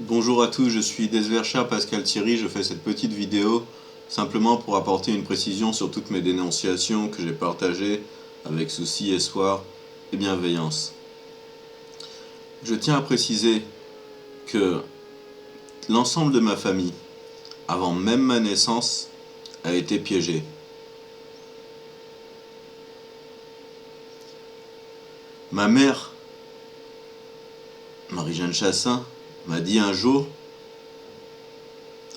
Bonjour à tous, je suis Desverchers Pascal Thierry, je fais cette petite vidéo simplement pour apporter une précision sur toutes mes dénonciations que j'ai partagées avec souci, espoir et bienveillance. Je tiens à préciser que l'ensemble de ma famille, avant même ma naissance, a été piégé. Ma mère, Marie-Jeanne Chassin, m'a dit un jour,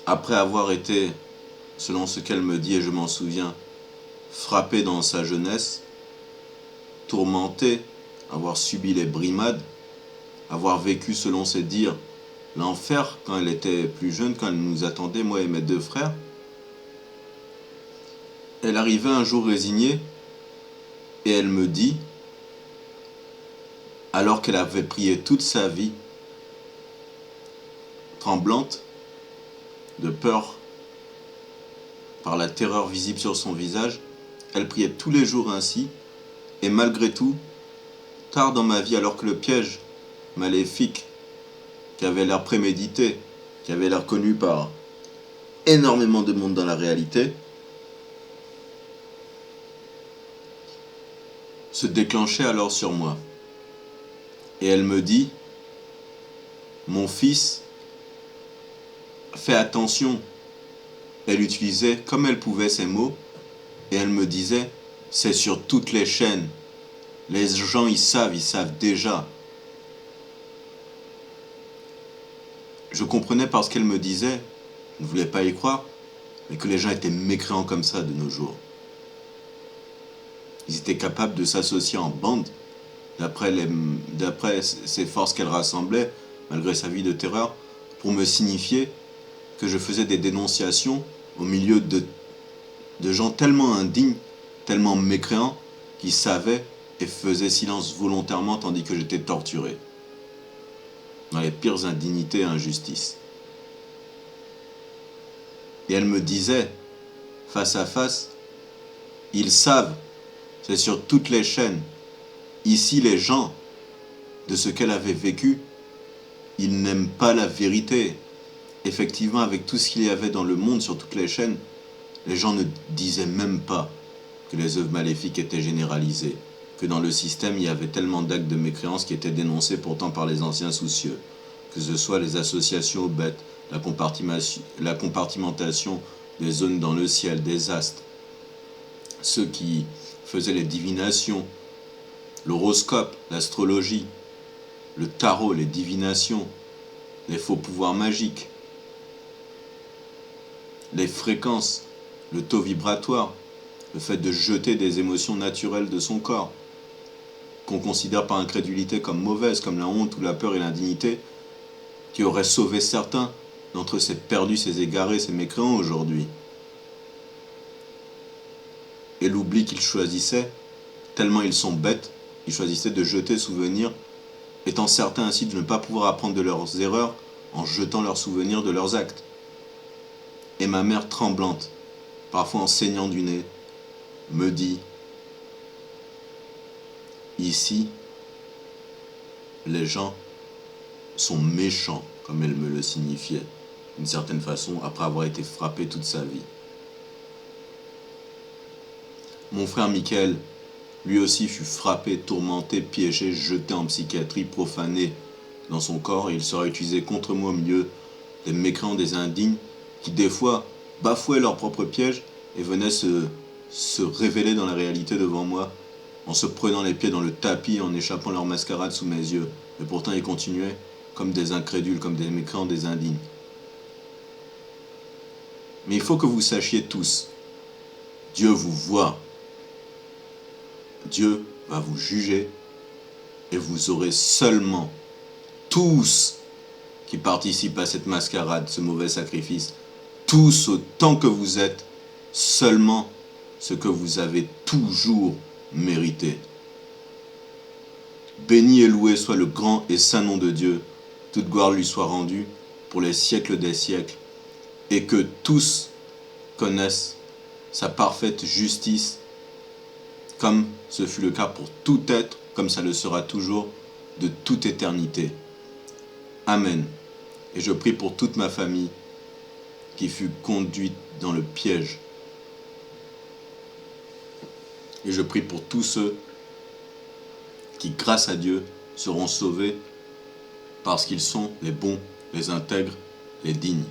après avoir été, selon ce qu'elle me dit et je m'en souviens, frappée dans sa jeunesse, tourmentée, avoir subi les brimades, avoir vécu, selon ses dires, l'enfer quand elle était plus jeune, quand elle nous attendait, moi et mes deux frères. Elle arrivait un jour résignée et elle me dit, alors qu'elle avait prié toute sa vie, tremblante, de peur, par la terreur visible sur son visage, elle priait tous les jours ainsi, et malgré tout, tard dans ma vie, alors que le piège maléfique, qui avait l'air prémédité, qui avait l'air connu par énormément de monde dans la réalité, se déclenchait alors sur moi. Et elle me dit, mon fils, fais attention. Elle utilisait comme elle pouvait ces mots, et elle me disait, c'est sur toutes les chaînes. Les gens, ils savent déjà. Je comprenais par ce qu'elle me disait, je ne voulais pas y croire, mais que les gens étaient mécréants comme ça de nos jours. Ils étaient capables de s'associer en bande, d'après ces forces qu'elle rassemblait, malgré sa vie de terreur, pour me signifier que je faisais des dénonciations au milieu de gens tellement indignes, tellement mécréants, qui savaient et faisaient silence volontairement tandis que j'étais torturé. Dans les pires indignités et injustices. Et elle me disait, face à face, ils savent, c'est sur toutes les chaînes. Ici, les gens, de ce qu'elle avait vécu, ils n'aiment pas la vérité. Effectivement, avec tout ce qu'il y avait dans le monde sur toutes les chaînes, les gens ne disaient même pas que les œuvres maléfiques étaient généralisées, que dans le système, il y avait tellement d'actes de mécréance qui étaient dénoncés pourtant par les anciens soucieux, que ce soit les associations aux bêtes, la compartimentation des zones dans le ciel, des astres, ceux qui faisaient les divinations, l'horoscope, l'astrologie, le tarot, les divinations, les faux pouvoirs magiques, les fréquences, le taux vibratoire, le fait de jeter des émotions naturelles de son corps, qu'on considère par incrédulité comme mauvaises, comme la honte ou la peur et l'indignité, qui auraient sauvé certains d'entre ces perdus, ces égarés, ces mécréants aujourd'hui. Et l'oubli qu'ils choisissaient, tellement ils sont bêtes, ils choisissaient de jeter souvenirs, étant certains ainsi de ne pas pouvoir apprendre de leurs erreurs en jetant leurs souvenirs de leurs actes. Et ma mère tremblante, parfois en saignant du nez, me dit, ici, les gens sont méchants, comme elle me le signifiait, d'une certaine façon, après avoir été frappé toute sa vie. Mon frère Michael, lui aussi fut frappé, tourmenté, piégé, jeté en psychiatrie, profané dans son corps, et il sera utilisé contre moi au milieu des mécréants, des indignes, qui des fois bafouaient leur propre piège et venaient se révéler dans la réalité devant moi, en se prenant les pieds dans le tapis, en échappant leur mascarade sous mes yeux. Mais pourtant ils continuaient comme des incrédules, comme des mécréants, des indignes. Mais il faut que vous sachiez tous, Dieu vous voit. Dieu va vous juger et vous aurez seulement, tous qui participent à cette mascarade, ce mauvais sacrifice, tous autant que vous êtes, seulement ce que vous avez toujours mérité. Béni et loué soit le grand et saint nom de Dieu, toute gloire lui soit rendue pour les siècles des siècles, et que tous connaissent sa parfaite justice, comme ce fut le cas pour tout être, comme ça le sera toujours, de toute éternité. Amen. Et je prie pour toute ma famille qui fut conduite dans le piège. Et je prie pour tous ceux qui, grâce à Dieu, seront sauvés parce qu'ils sont les bons, les intègres, les dignes.